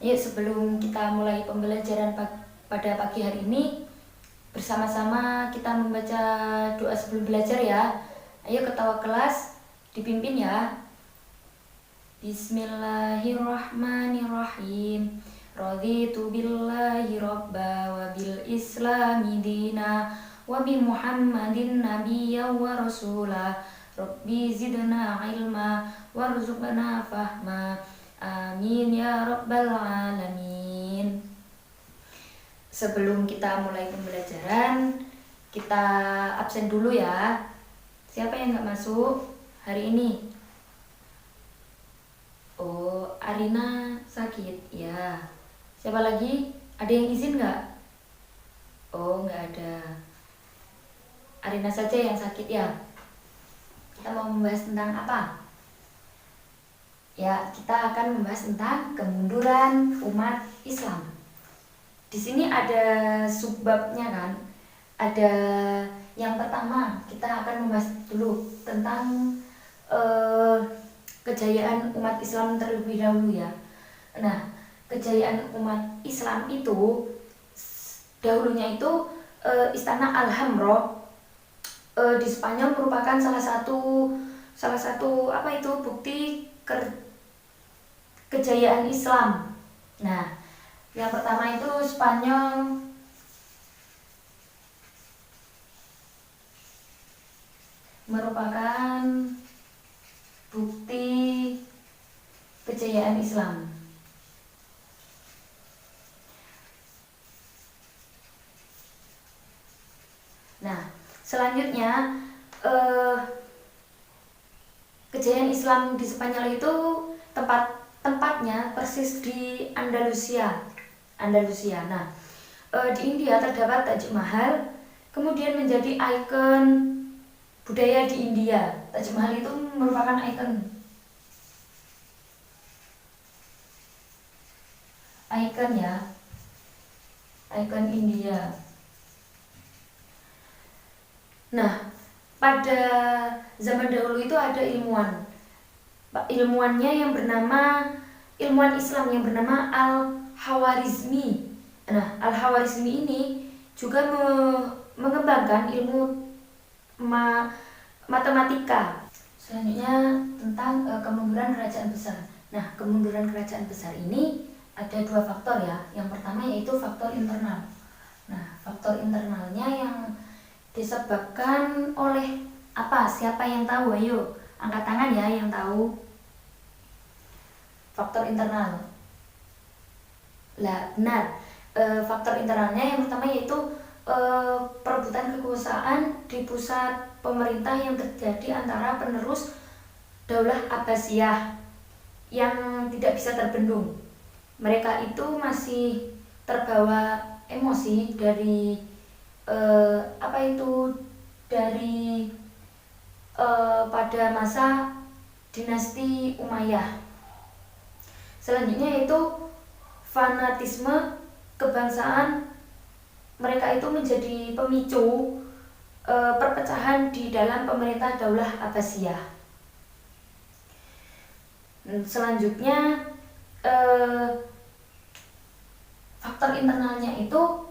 Yuk, sebelum kita mulai pembelajaran pada pagi hari ini, bersama-sama kita membaca doa sebelum belajar ya. Ayo ketawa kelas, dipimpin ya. Bismillahirrahmanirrahim. Raditu billahi robba wa bil islami dina wa bi muhammadin nabiyya wa rasula. Rabbi zidna ilma warzuqna fahma. Amin ya rabbal alamin. Sebelum kita mulai pembelajaran, kita absen dulu ya. Siapa yang gak masuk hari ini? Oh, Arina sakit ya. Siapa lagi? Ada yang izin gak? Oh, gak ada. Arina saja yang sakit ya. Kita mau membahas tentang apa? Ya, kita akan membahas tentang kemunduran umat Islam. Di sini ada subbabnya kan. Ada yang pertama, kita akan membahas dulu tentang kejayaan umat Islam terlebih dahulu ya. Nah, kejayaan umat Islam itu dahulunya itu Istana Alhambra di Spanyol merupakan salah satu apa itu bukti kejayaan Islam. Nah, yang pertama itu Spanyol merupakan bukti kejayaan Islam. Nah, selanjutnya kejayaan Islam di Spanyol itu tempatnya persis di Andalusia. Nah, di India terdapat Taj Mahal, kemudian menjadi ikon budaya di India. Taj Mahal itu merupakan ikon ya, ikon India. Nah, pada zaman dahulu itu ada ilmuwan Islam yang bernama Al-Khawarizmi. Nah, Al-Khawarizmi ini juga mengembangkan ilmu matematika. Selanjutnya tentang kemunduran kerajaan besar. Nah, kemunduran kerajaan besar ini ada dua faktor ya. Yang pertama yaitu faktor internal. Nah, faktor internalnya yang disebabkan oleh apa? Siapa yang tahu? Ayo, angkat tangan ya yang tahu. Faktor internal. Lah, benar. Faktor internalnya yang pertama yaitu perebutan kekuasaan di pusat pemerintah yang terjadi antara penerus Daulah Abbasiyah yang tidak bisa terbendung. Mereka itu masih terbawa emosi dari pada masa dinasti Umayyah. Selanjutnya yaitu fanatisme kebangsaan. Mereka itu menjadi pemicu perpecahan di dalam pemerintah Daulah Abbasiyah. Selanjutnya faktor internalnya itu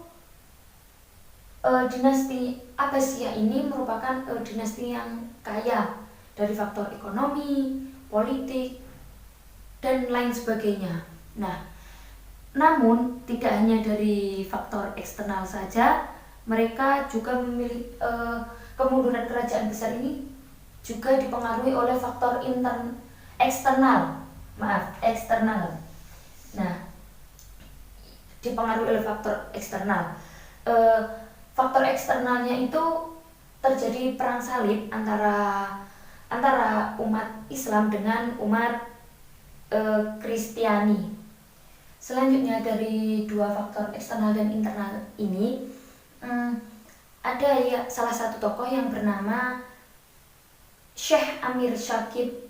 dinasti Abbasiyah ini merupakan dinasti yang kaya dari faktor ekonomi, politik, dan lain sebagainya. Nah, namun tidak hanya dari faktor eksternal saja, mereka juga memiliki kemunduran kerajaan besar ini juga dipengaruhi oleh faktor eksternal. Nah, dipengaruhi oleh faktor eksternal. Faktor eksternalnya itu terjadi perang salib antara umat Islam dengan umat Kristiani. Selanjutnya dari dua faktor eksternal dan internal ini ada ya salah satu tokoh yang bernama Syekh Amir Syakib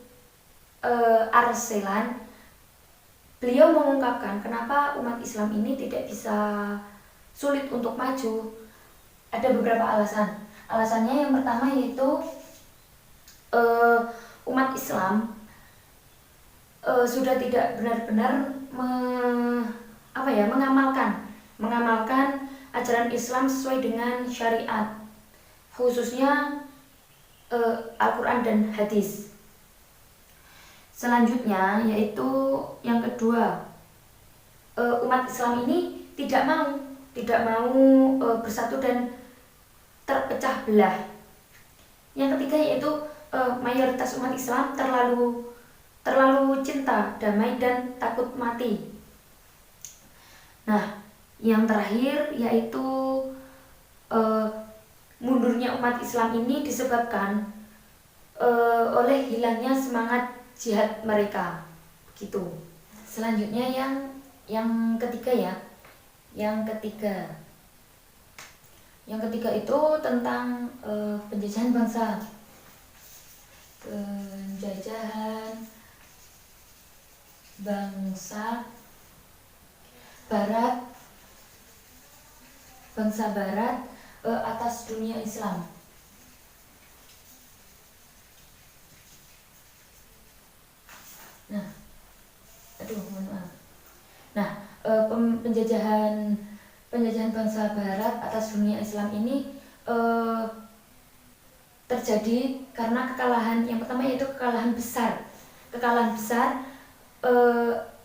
Arselan. Beliau mengungkapkan kenapa umat Islam ini tidak bisa sulit untuk maju. Ada beberapa alasan. Alasannya yang pertama yaitu umat Islam sudah tidak benar-benar mengamalkan ajaran Islam sesuai dengan syariat, khususnya Al-Quran dan hadis. Selanjutnya yaitu yang kedua, umat Islam ini tidak mau bersatu dan terpecah belah. Yang ketiga yaitu mayoritas umat Islam terlalu cinta damai dan takut mati. Nah, yang terakhir yaitu mundurnya umat Islam ini disebabkan oleh hilangnya semangat jihad mereka, gitu. Selanjutnya yang ketiga ya. Yang ketiga itu tentang penjajahan bangsa. Penjajahan bangsa Barat atas dunia Islam. Mohon maaf. Nah, penjajahan bangsa Barat atas dunia Islam ini terjadi karena kekalahan. Yang pertama yaitu kekalahan besar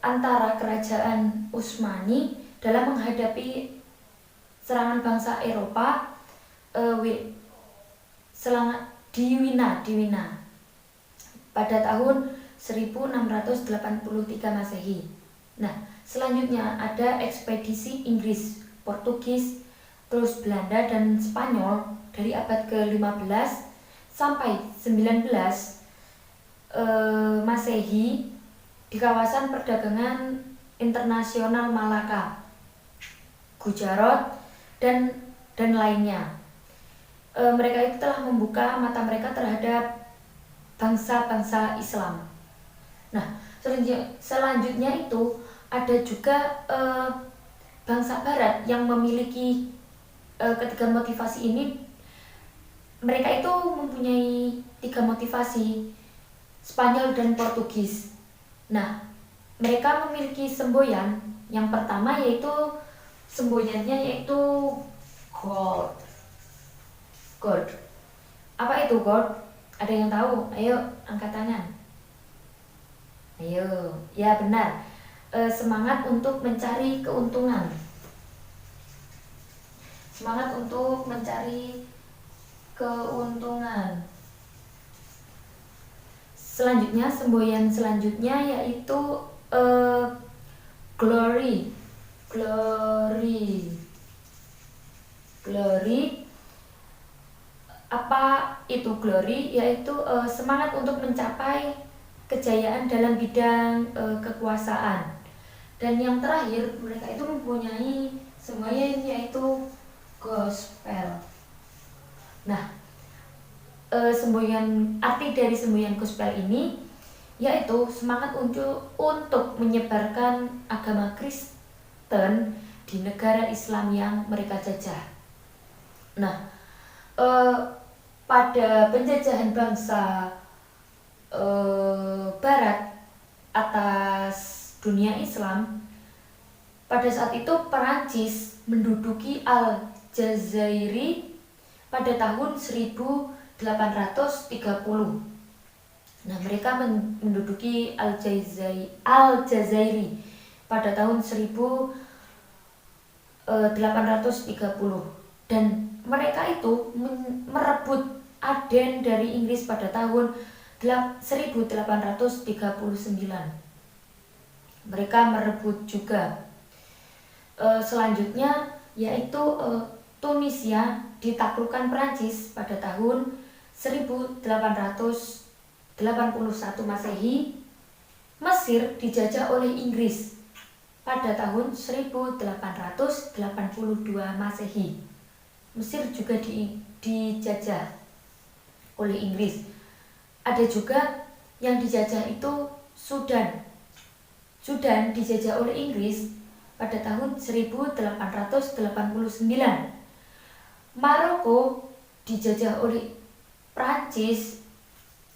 antara kerajaan Utsmani dalam menghadapi serangan bangsa Eropa di Wina pada tahun 1683 Masehi. Nah, selanjutnya ada ekspedisi Inggris, Portugis, terus Belanda dan Spanyol dari abad ke-15 sampai 19 Masehi di kawasan perdagangan internasional Malaka, Gujarat dan lainnya. Mereka itu telah membuka mata mereka terhadap bangsa-bangsa Islam. Nah, selanjutnya itu ada juga bangsa Barat yang memiliki ketiga motivasi ini. Mereka itu mempunyai 3 motivasi, Spanyol dan Portugis. Nah, mereka memiliki semboyan. Yang pertama yaitu semboyannya yaitu gold. Apa itu gold? Ada yang tahu? Ayo angkat tangan. Ayo, ya benar. Semangat untuk mencari keuntungan. Selanjutnya, semboyan selanjutnya yaitu glory. Apa itu glory? Yaitu semangat untuk mencapai kejayaan dalam bidang kekuasaan. Dan yang terakhir, mereka itu mempunyai semboyan yaitu gospel. Nah, arti dari semboyan gospel ini yaitu semangat untuk menyebarkan agama Kristen di negara Islam yang mereka jajah. Nah, pada penjajahan bangsa Barat atas dunia Islam, pada saat itu Perancis menduduki Aljazair pada tahun 1830. Nah, mereka menduduki Aljazair pada tahun 1830 dan mereka itu merebut Aden dari Inggris pada tahun 1839. Mereka merebut juga. Selanjutnya yaitu Tunisia ditaklukkan Prancis pada tahun 1881 Masehi. Mesir dijajah oleh Inggris pada tahun 1882 Masehi. Mesir juga dijajah oleh Inggris. Ada juga yang dijajah itu Sudan dijajah oleh Inggris pada tahun 1889. Maroko dijajah oleh Prancis,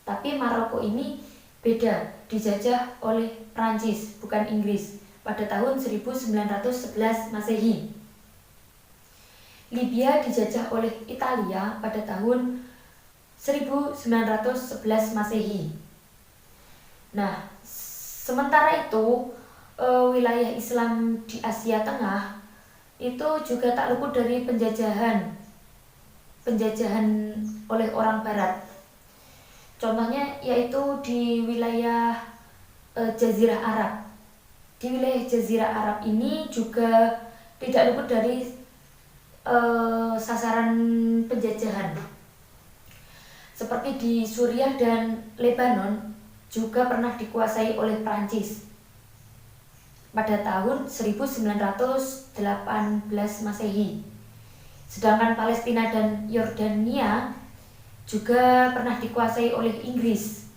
tapi Maroko ini beda, dijajah oleh Prancis bukan Inggris. pada tahun 1911 Masehi. Libya dijajah oleh Italia pada tahun 1911 Masehi. Nah, sementara itu wilayah Islam di Asia Tengah itu juga tak luput dari penjajahan oleh orang Barat. Contohnya yaitu di wilayah Jazirah Arab. Di wilayah Jazirah Arab ini juga tidak luput dari sasaran penjajahan. Seperti di Suriah dan Lebanon juga pernah dikuasai oleh Prancis pada tahun 1918 Masehi. Sedangkan Palestina dan Yordania juga pernah dikuasai oleh Inggris.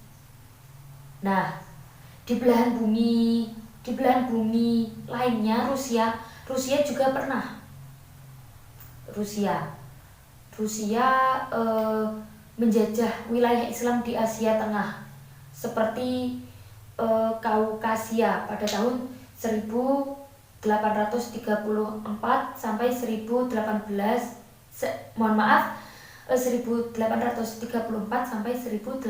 Nah, di belahan bumi lainnya Rusia juga pernah. Rusia menjajah wilayah Islam di Asia Tengah seperti Kaukasia pada tahun 1834 sampai 1834 sampai 1859.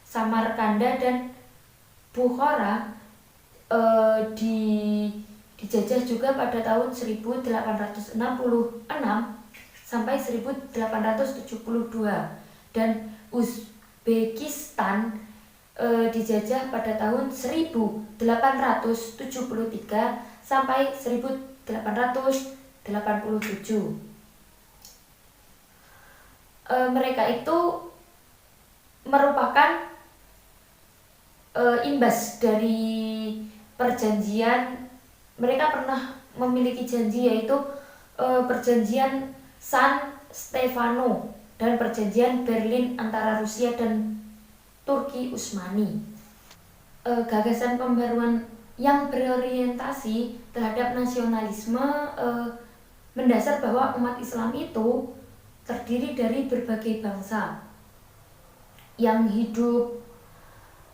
Samarkanda dan Bukhara dijajah juga pada tahun 1866 sampai 1872, dan Uzbekistan dijajah pada tahun 1873 sampai 1887. Mereka itu merupakan imbas dari perjanjian. Mereka pernah memiliki janji, yaitu perjanjian San Stefano dan perjanjian Berlin antara Rusia dan Turki Utsmani. Gagasan pembaruan yang berorientasi terhadap nasionalisme mendasar bahwa umat Islam itu terdiri dari berbagai bangsa yang hidup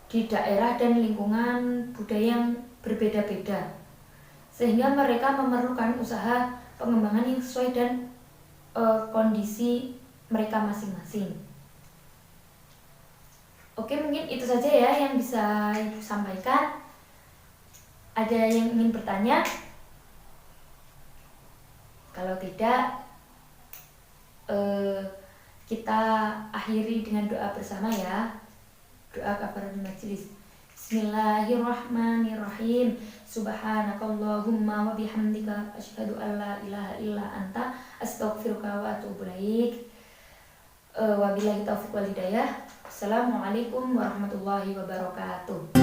di daerah dan lingkungan budaya yang berbeda-beda, sehingga mereka memerlukan usaha pengembangan yang sesuai dan kondisi mereka masing-masing. Oke, mungkin itu saja ya yang bisa Ibu sampaikan. Ada yang ingin bertanya? Kalau tidak, kita akhiri dengan doa bersama ya. Doa kafaratul majelis. Bismillahirrahmanirrahim. Subhanakallahumma wa bihamdika asyhadu an la ilaha illa anta astaghfiruka wa atubu ilaik. Wabillahi taufiq wal hidayah. Assalamualaikum warahmatullahi wabarakatuh.